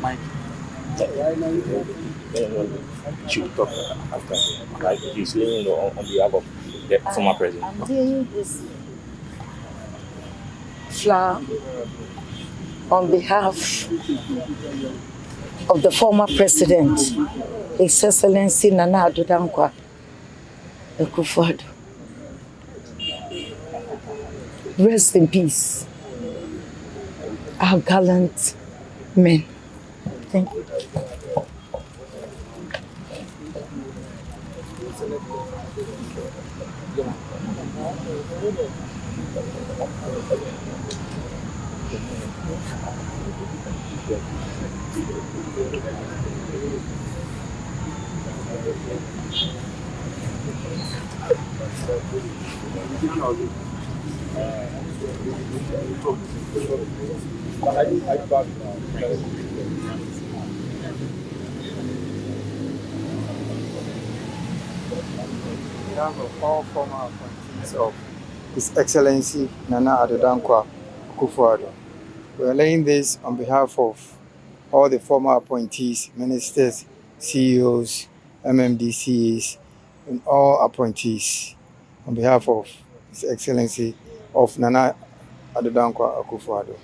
Mike. She will talk after. Like he's laying on behalf of the former president. I'm doing this flower on behalf of the former president, His Excellency Nana Addo Dankwa Akufo-Addo. Rest in peace, our gallant men. Thank you. We have all former appointees of His Excellency Nana Addo Dankwa Akufo-Addo. We are laying this on behalf of all the former appointees, ministers, CEOs, MMDCs, and all appointees on behalf of His Excellency of Nana Addo Dankwa Akufo-Addo.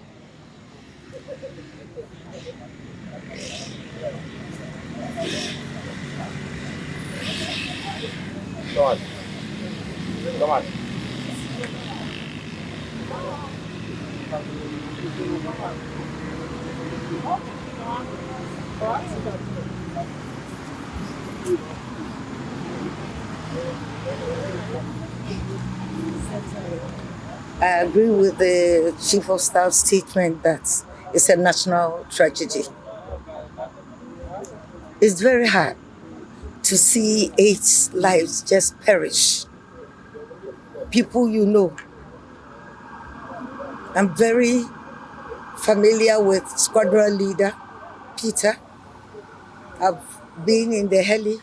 Come on. Come on. I agree with the Chief of Staff's statement that it's a national tragedy. It's very hard to see 8 lives just perish. People you know. I'm very familiar with squadron leader Peter. I've been in the heli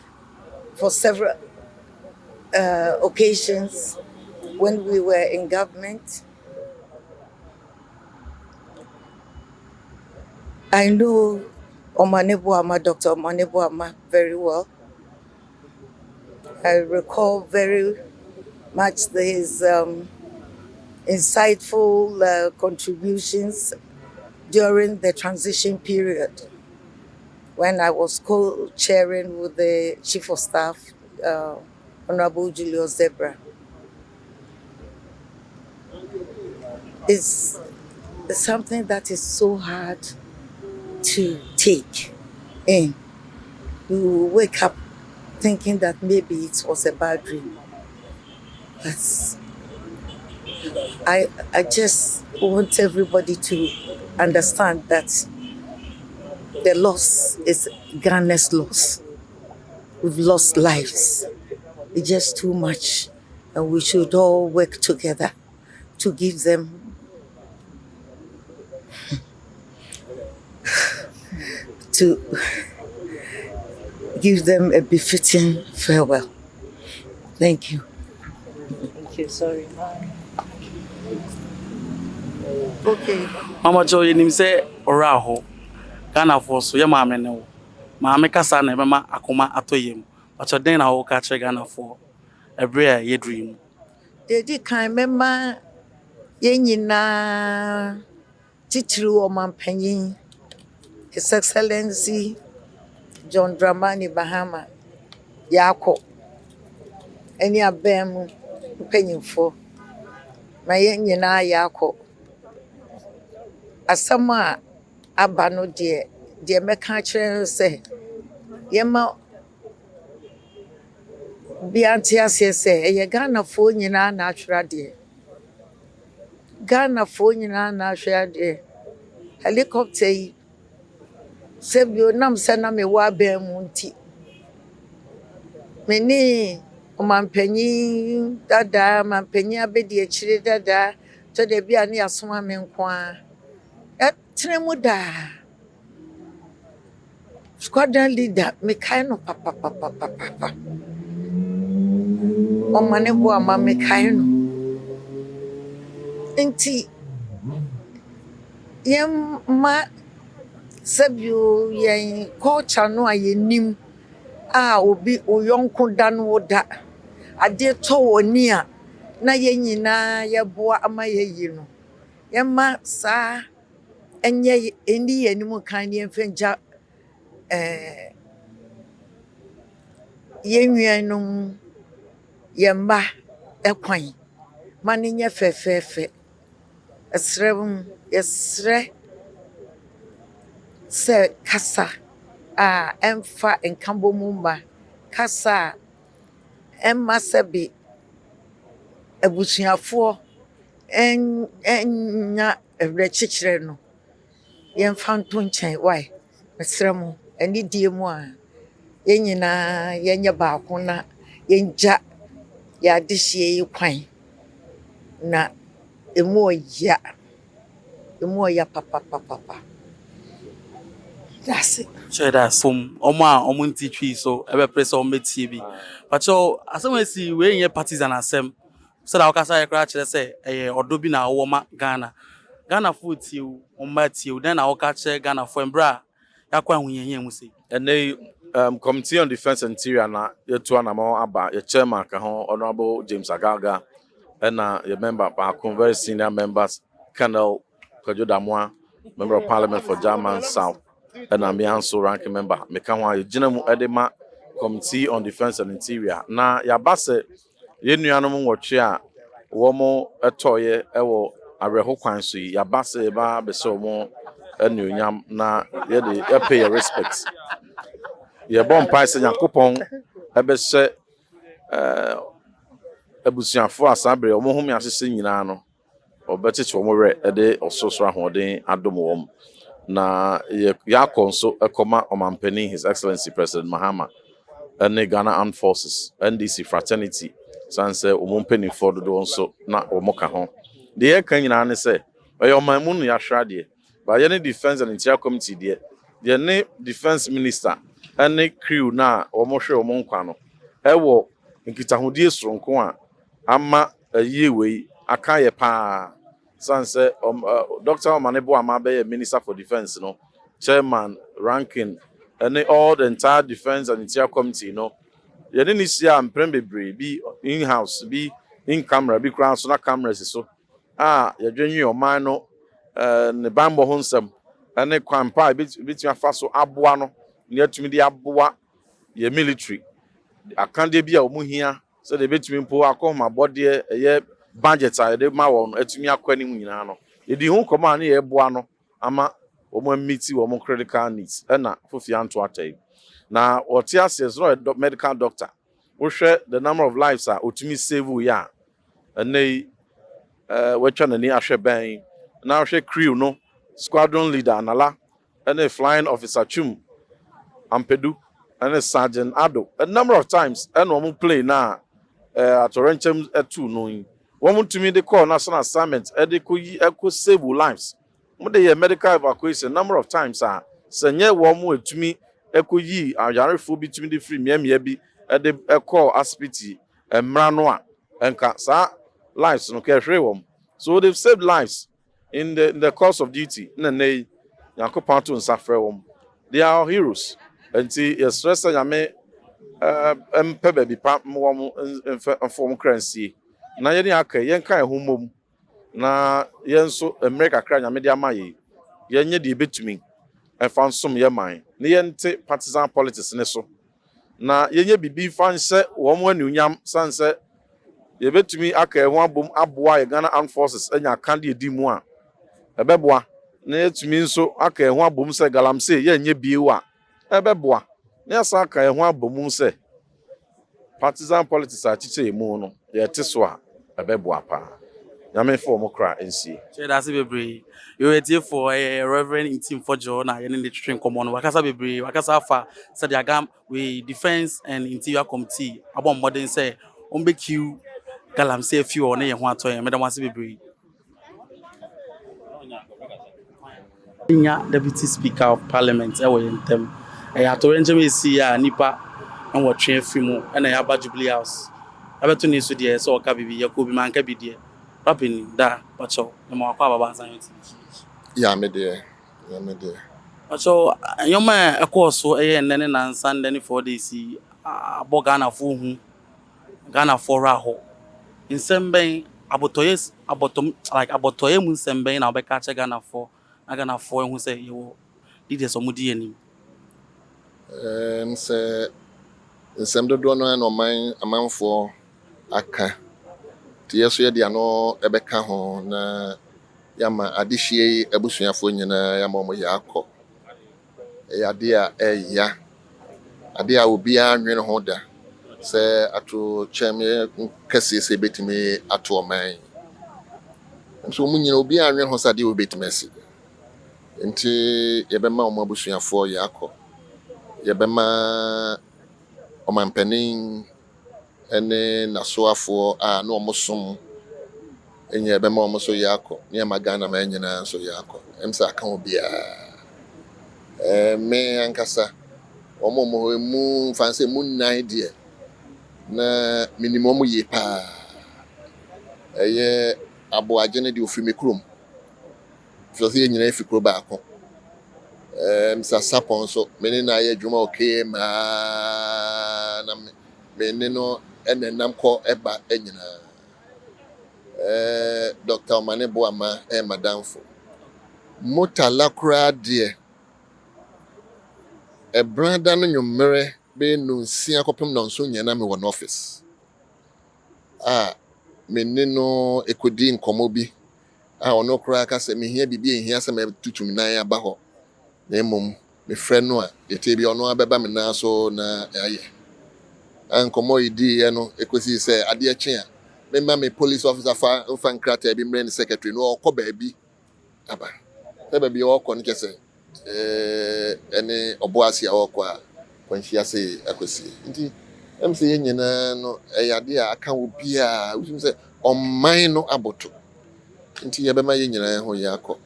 for several occasions when we were in government. I know Dr. Omanebuama very well. I recall very much his insightful contributions during the transition period when I was co-chairing with the Chief of Staff, Honorable Julius Zebra. It's something that is so hard to take in. You wake up thinking that maybe it was a bad dream. But I just want everybody to understand that the loss is Ghana's loss. We've lost lives. It's just too much. And we should all work together to give them a befitting farewell. Thank you. Thank you. Sorry. Okay. Mama Joy, you say Oraho. Ghana for so your mamma no. Mamma Cassana, Mamma Akoma Atoyim. But your dinner will catch a Ghana for a brea ye dream. They did kind member Yenina Titru or Mampenny, His Excellency John Dramani Mahama Yako. Any a bam penny for my Yenina Yako. As summer Abano dear Mecatcher say, Yema Biantia say, a Ghana phone in our natural dear. Ghana phone in our natural dear. Helicopter Sebio nam sena me wa ben munti. Meni omampanyi dada mampanyi abedi echire dada to de bia ne asoma me nkwa. Tremu da. Squadron leader me kai no papa. O mane bo ama me kai no. Enti yem ma Sebio yen culture no ayenim obi oyonko da no da ade to woni a na yen nyina ye boa ama ye yi no ye ma sa enye eni yenim kan ye mfenja ye nwianom ye mba ekwan mane nye fefefe esrem yesre se kasa emfa enkambo mumba kasa emma sebi ebusuafo enya ewrechichire no yemfa nto nchen why mesrem eni die mu a yenyina yenye baako na yenja ya dehye kwan na emu oya papa. That's it. Sure, that's some Omunti tree so ever press on TV. But so as soon as we in your parties and assem, so that Okasa crash say or dobi na woma Ghana food you on Matthew, then I'll catch Ghana for embra. Yakwa hunye musi. And they Committee on Defense and Interior na your two anamo aba your chairman Honorable James Agaga and your member very senior members Colonel Kajodamwa, Member of Parliament for German South. And I'm also ranking member. Mekanwa Jinemu Edema Committee on Defense and Interior. Na yabase yenuanom woche a womo etoye ewo areho kwan so yabase ba bese omo enunyam na ye pay your respects. Ye bon paise Yakopon ebese ebusuafo asabre omo home asese nyina no obeteche omo re ede ososoro ahoden adom wom. Na yakonso ekoma omampeni His Excellency President Mahama and Ghana Armed Forces NDC fraternity sanse omompeni for do onso na omoka ho de kan nyina ne se oyomamu no yahra de ba ye ne Defense and Interior Committee de ne Defense Minister and crew na omohwe omonkwa no ewo nkitahudie soronko a ama ayiewei aka ye pa Sanse Dr. Omanebo Amabe, Minister for Defense, Chairman, ranking, and all the entire Defense and Interior Committee, You didn't see be in-house, be in camera, be crown, so not cameras, so. You're doing your mind, the bamboo honsem, and the quampa, between Faso Abuano, near to me the Abua, your military. I can't be a muhia, so they between poor, I call my body a year. Budget I de ma won etumi akwani nyina no e di hu koma na ye boa no ama omo meet omo critical needs na fofi anto atai Now, what yes is not a medical doctor. We share the number of lives are ultimately save we are. And they we're trying to near share bang. Now share crew no squadron leader Anala and a flying officer Chum Ampedu and a sergeant Ado. A number of times and one play now at Orancham at 2 knowing. One to me they call national assignment and they could save lives. What they medical evacuation number of times are send one more to me echo ye a yari phobi to me the free me be at the call aspiti and mranoa and sa lives no care free. So they've saved lives in the course of duty. They are our heroes. And see, yes, stress and me baby pap form currency. Na yeni aka yen kan homom na yen so America kra nya media maye yen ye de betumi fan som ye man na yen te partisan politics ne so na yen ye bibi fan se wo mo anunyam san se ye betumi aka ho abom aboa ye Ghana Armed Forces anya kan de di mu a ebeboa na yetumi nso aka ho abom se galamse yen ye biewa ebeboa na yasa aka ho abom se partisan politics a chiche emu no ye te so a ebeboa pa nyame for mo kra nsi Che that's bebre. You were here for a reverend in team for John and in the train common. Wakasa bebre, wakasa fa said agam we defense and interior committee about modern say on BQ galam say few on a one to madam was bebre. Deputy Speaker of Parliament, I will them. I had to arrange me see a nipa and what train film and I have a Jubilee House. I bet to need to dear so Kabi, Yakobi man can be dear. Rapping that, but so no more about science. Yeah, me there. Yeah, me there. So your man, of course, so and then and Sunday for this about Ghana for whom Ghana for Raho. In some bay, about toys, about like about toy moon, some bay, I'll be catch a Ghana for who say you did some mudi. Say, some do no no man a man for aka. Tia so ye dia no ebeka ho na yama adihie abusuafo nyina yama mo ya akọ. Ya dia ya. Ade a obi anwene ho da. Se ato cheme kase se betimi ato man. Nso mu nyina obi anwene ho sade obetimi asi. Nti yebema omo abusuafo ya akọ. Yebema omampanin ene nasoafo a no omosom enye yebema omoso yakọ ne magana ma nyina so yakọ emsa aka obi a me ankasa omo mu fanse mu nan de na minimum ye pa eye abo agene de ofimi krom so se nyina efikro ba akọ Mr. Sapon so many na ye dwuma okay ma na many no enenam ko eba enyina Dr. Manebo ama madam fo motala kura de e branda no nwumere be no nsia kopem no nso nyana me won office many no ekodi nkomo bi ono kura ka se me hia bibi ehia se me tutum nan aba ho na mum me friend no a yete bi ono abeba me na so na aye ankomo idi ye no ekosi se ade ache a me ma me police officer fa nkrata bi mre ni secretary no okọ ba bi aba se ba bi okọ ni kese ene oboasi a okọ a kwanhia se akosi nti em se ye nyina no ade a aka obi a usum se omman no aboto nti ye be ma ye nyina ho ye akọ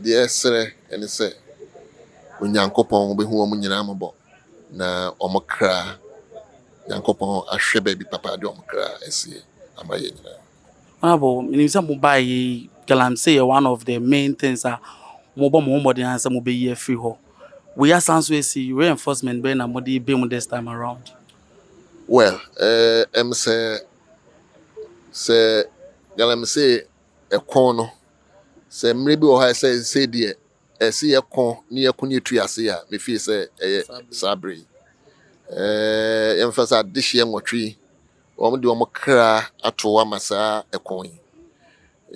de esere ene se Onyankopon be hu omo nyina ambo na omo kra Nyankopon ahwe ba bi papa de omo kra esi amaye nyina. Honorable, Minister Mubai Galam say one of the main things are mobile modern answer will be here free ho. We are sans we see reinforcement being a modi be this time around. Well, em say Galam say e kono se mrebi o ha say de esi e kon ni e kun etu ase a me fi say sabre emphasize dihye nwotwe omo de omo kra ato amasa ekon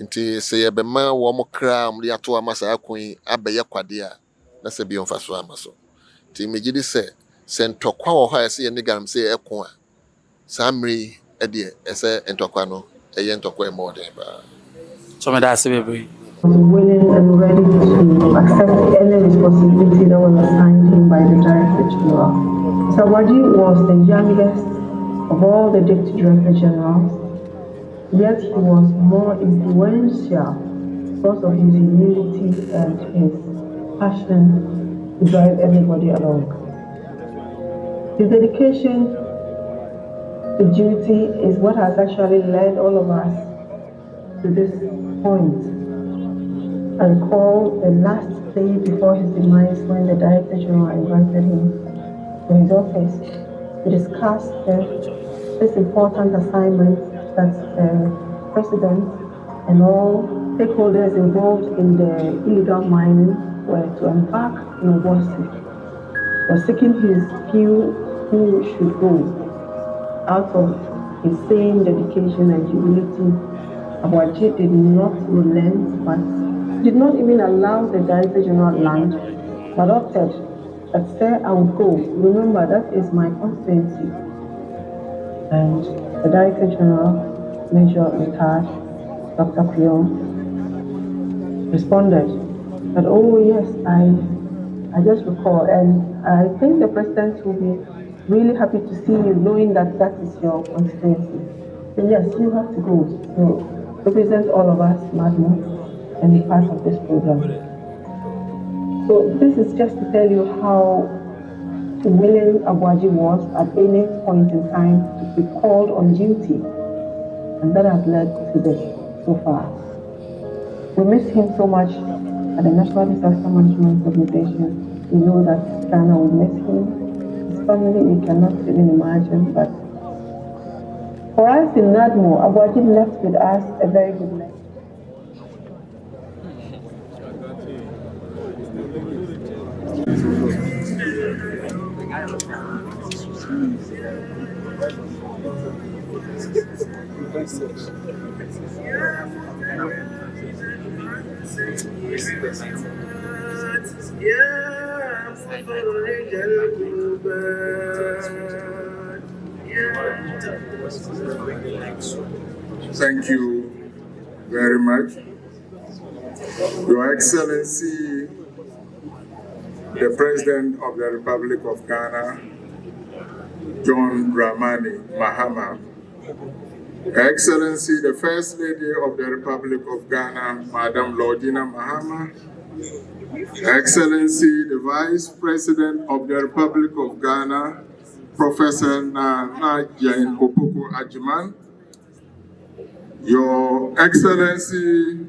nti se ye be ma wo omo kra omo de ato amasa ekon abaye kwade a na se bi onfaso amaso nti megidi se sɛ ntɔkwa wɔ hɔ a ɛsɛ yɛne galamsey ɛko a saa mmere ɛdeɛ ɛsɛ ntɔkwa no ɛyɛ ntɔkwa ɛma ɔden paa. So me that's baby. Willing and ready to accept any responsibility that was assigned him by the Director General. Sabaji was the youngest of all the Deputy Director Generals, yet he was more influential because of his humility and his passion to drive everybody along. His dedication to duty is what has actually led all of us to this point. I recall the last day before his demise when the Director General invited him to his office to discuss this important assignment that the President and all stakeholders involved in the illegal mining were to embark in Obuasi. Was seeking his view who should go. Out of his same dedication and humility, Abuaji did not relent, but did not even allow the Director General land, but opted that, sir, I would go. Remember, that is my constituency. And the Director General, Major Retired, Dr. Kuyom, responded that, oh yes, I just recall, and I think the President will be really happy to see you, knowing that that is your constituency. So yes, you have to go to represent all of us, Madam, and be part of this program. So this is just to tell you how willing Abuaji was at any point in time to be called on duty, and that has led to this so far. We miss him so much at the National Disaster Management Organization. We know that Ghana will miss him. His family, we cannot even imagine, but for us in NADMO, Abuaji left with us a very good legacy. Thank you very much. Your Excellency, the President of the Republic of Ghana, John Dramani Mahama, Her Excellency, the First Lady of the Republic of Ghana, Madam Lordina Mahama, Her Excellency, the Vice President of the Republic of Ghana, Professor Nana Jane Opoku Ajiman, Your Excellency,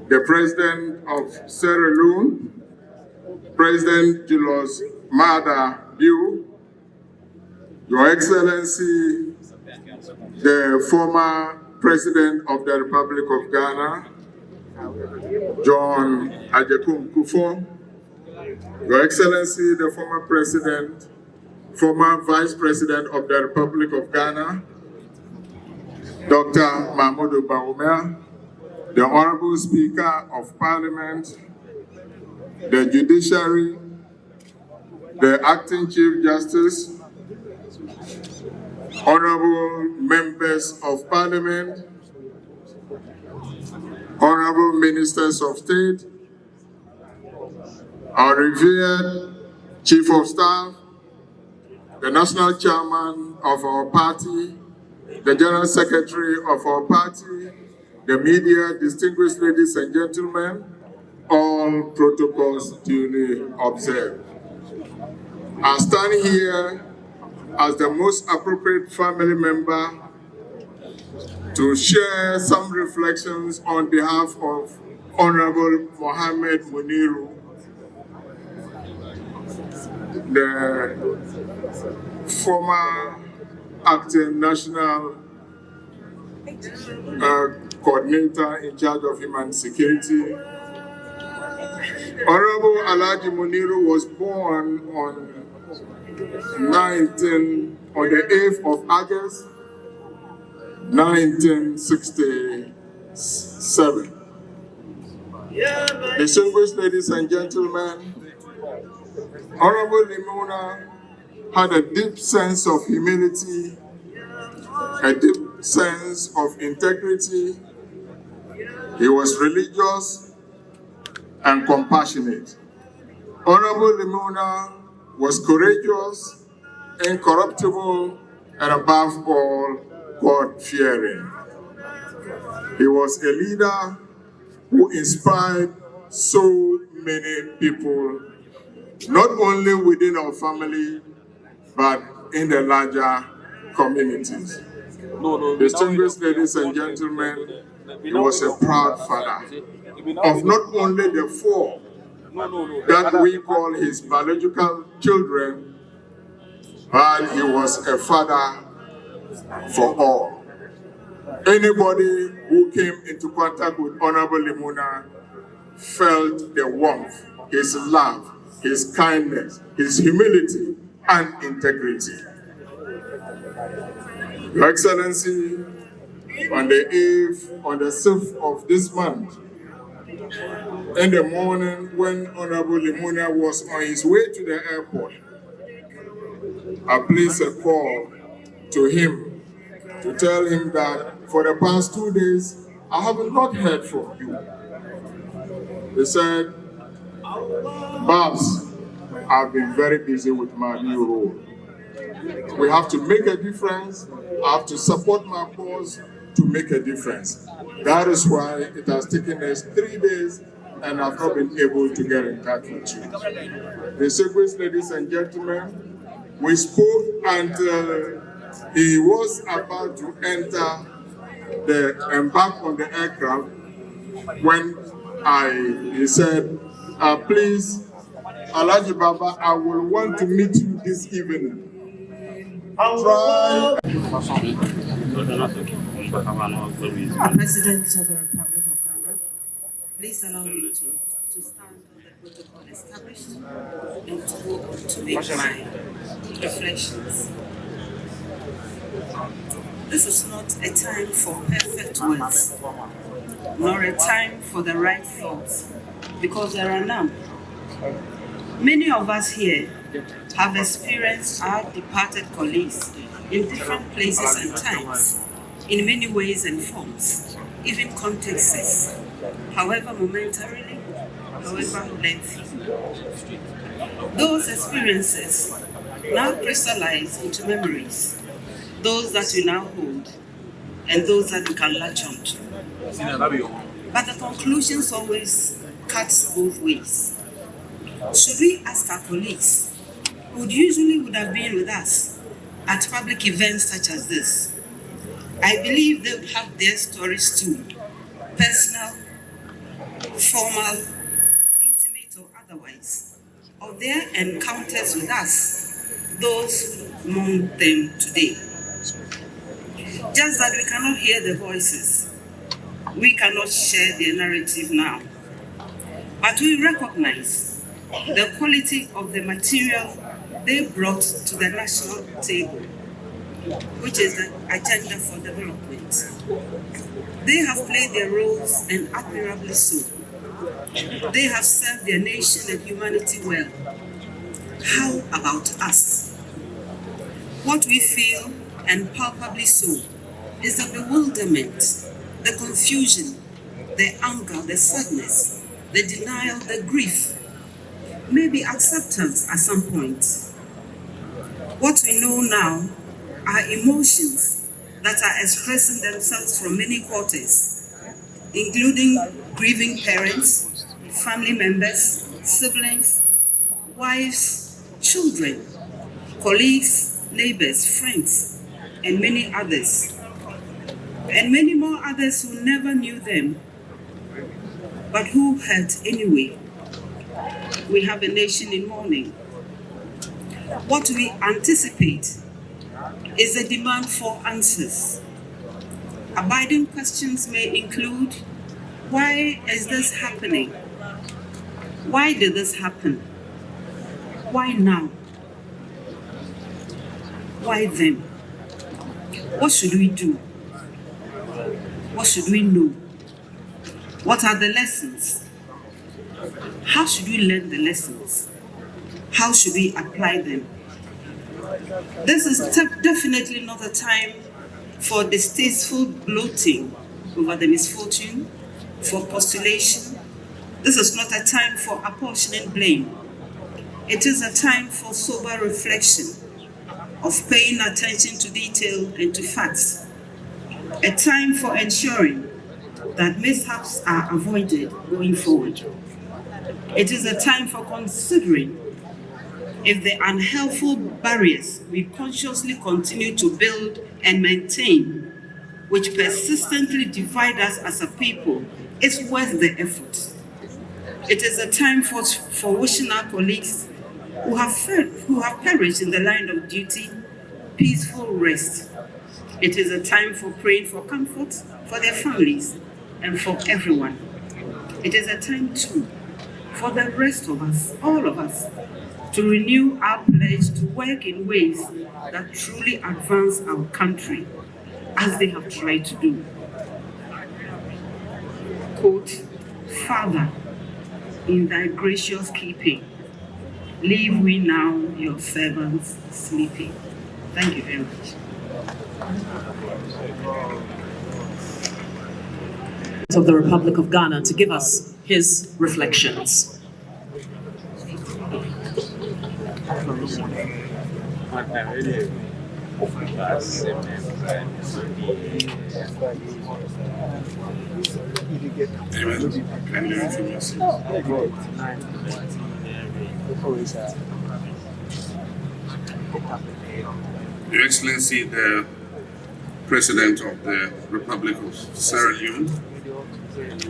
the President of Sierra Leone, President Julius Maada Bio, Your Excellency, the former President of the Republic of Ghana, John Ajekum Kufuor, Your Excellency, the former Vice President of the Republic of Ghana, Dr. Mahmoud Bawumia, the Honorable Speaker of Parliament, the Judiciary, the Acting Chief Justice, Honorable Members of Parliament, Honorable Ministers of State, our revered Chief of Staff, the National Chairman of our party, the General Secretary of our party, the media, distinguished ladies and gentlemen, all protocols duly observed. I stand here as the most appropriate family member to share some reflections on behalf of Honorable Mohammed Muniru, the former acting national coordinator in charge of human security. Honorable Alhaji Muniru was born on the 8th of August, 1967. Distinguished ladies and gentlemen, Honorable Limona had a deep sense of humility, a deep sense of integrity. He was religious and compassionate. Honorable Limona was courageous, incorruptible, and above all, God-fearing. He was a leader who inspired so many people, not only within our family, but in the larger communities. Distinguished ladies and gentlemen, he was a proud father of not only the four that we call his biological children, but he was a father for all. Anybody who came into contact with Honorable Limona felt the warmth, his love, his kindness, his humility, and integrity. Your Excellency, on the 6th of this month, in the morning when Honorable Limona was on his way to the airport, I placed a call to him to tell him that for the past 2 days, I have not heard from you. He said, Babs, I've been very busy with my new role. We have to make a difference. I have to support my cause to make a difference. That is why it has taken us 3 days and I've not been able to get in touch with you. Distinguished ladies and gentlemen, we spoke until he was about to embark on the aircraft when he said, please, Alhaji Baba, I will want to meet you this evening. Try. President of the Republic of Ghana, please allow me to stand on the protocol established and to make my reflections. This is not a time for perfect words, nor a time for the right thoughts, because there are none. Many of us here have experienced our departed colleagues in different places and times, in many ways and forms, even contexts, however momentarily, however lengthy. Those experiences now crystallize into memories, those that we now hold, and those that we can latch on to. But the conclusions always cuts both ways. Should we ask our colleagues, who usually would have been with us at public events such as this, I believe they would have their stories too, personal, formal, intimate or otherwise, of their encounters with us, those who mourn them today. Just that we cannot hear the voices, we cannot share their narrative now, but we recognize the quality of the material they brought to the national table, which is the agenda for development. They have played their roles, and admirably so. They have served their nation and humanity well. How about us? What we feel, and palpably so, is the bewilderment, the confusion, the anger, the sadness, the denial, the grief, maybe acceptance at some point. What we know now are emotions that are expressing themselves from many quarters, including grieving parents, family members, siblings, wives, children, colleagues, neighbors, friends, and many others. And many more others who never knew them, but who hurt anyway. We have a nation in mourning. What we anticipate is a demand for answers. Abiding questions may include, why is this happening? Why did this happen? Why now? Why then? What should we do? What should we know? What are the lessons? How should we learn the lessons? How should we apply them? This is definitely not a time for distasteful gloating over the misfortune, for postulation. This is not a time for apportioning blame. It is a time for sober reflection, of paying attention to detail and to facts. A time for ensuring that mishaps are avoided going forward. It is a time for considering if the unhelpful barriers we consciously continue to build and maintain, which persistently divide us as a people, is worth the effort. It is a time for wishing our colleagues who have perished in the line of duty peaceful rest. It is a time for praying for comfort for their families and for everyone. It is a time too for the rest of us, all of us, to renew our pledge to work in ways that truly advance our country, as they have tried to do. Quote, Father, in thy gracious keeping, leave we now your servants sleeping. Thank you very much. Of the Republic of Ghana to give us his reflections. Your Excellency, the President of the Republic of Sierra Leone,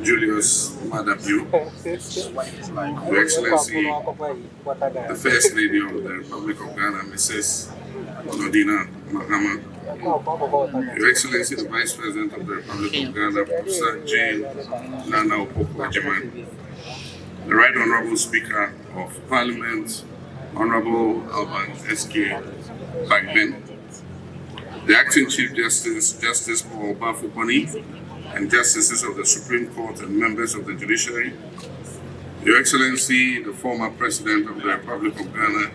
Julius Madapio, Your Excellency, the First Lady of the Republic of Ghana, Mrs. Nodina Mahama, Your Excellency, the Vice President of the Republic of Ghana, Professor Jane Nana Opoku-Agyeman, the Right Honorable Speaker of Parliament, Honorable Alban S.K. Bagben, the Acting Chief Justice, Justice Paul Bafo-Boni, and Justices of the Supreme Court and members of the Judiciary, Your Excellency, the former President of the Republic of Ghana,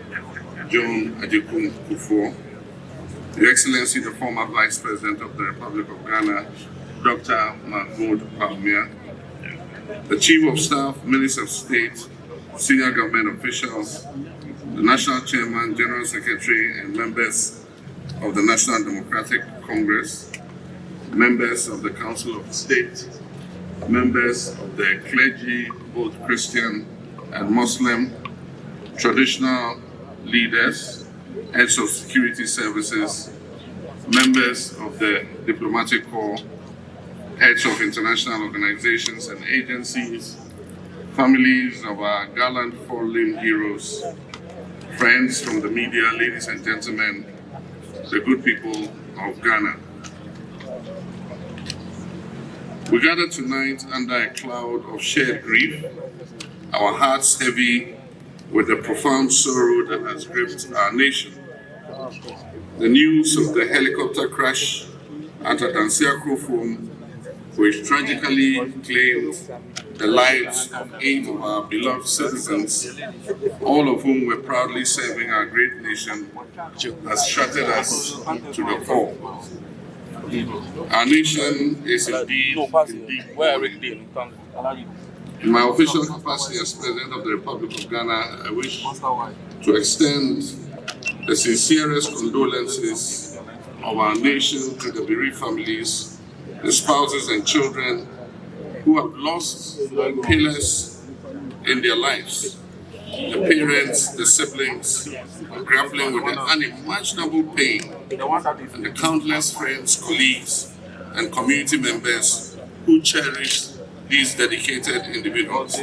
John Ajikun Kufuor, Your Excellency, the former Vice President of the Republic of Ghana, Dr. Mahmoud Palmia, the Chief of Staff, Minister of State, senior government officials, the National Chairman, General Secretary, and members of the National Democratic Congress, members of the Council of State, members of the clergy, both Christian and Muslim, traditional leaders, heads of security services, members of the diplomatic corps, heads of international organizations and agencies, families of our gallant fallen heroes, friends from the media, ladies and gentlemen, the good people of Ghana. We gather tonight under a cloud of shared grief, our hearts heavy with the profound sorrow that has gripped our nation. The news of the helicopter crash at Adansia Krofom, which tragically claimed the lives of 8 of our beloved citizens, all of whom were proudly serving our great nation, has shattered us to the core. Our nation is indeed mourning. In my official capacity as President of the Republic of Ghana, I wish to extend the sincerest condolences of our nation to the bereaved families, the spouses and children who have lost pillars in their lives. The parents, the siblings, are grappling with the unimaginable pain, and the countless friends, colleagues, and community members who cherish these dedicated individuals.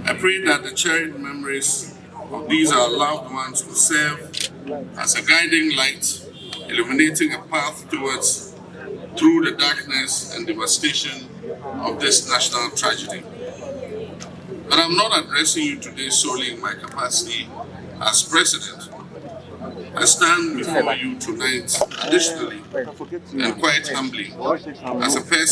I pray that the cherished memories of these our loved ones will serve as a guiding light, illuminating a path towards through the darkness and devastation of this national tragedy. But I'm not addressing you today solely in my capacity as President. I stand before you tonight, additionally, and quite humbly, as a person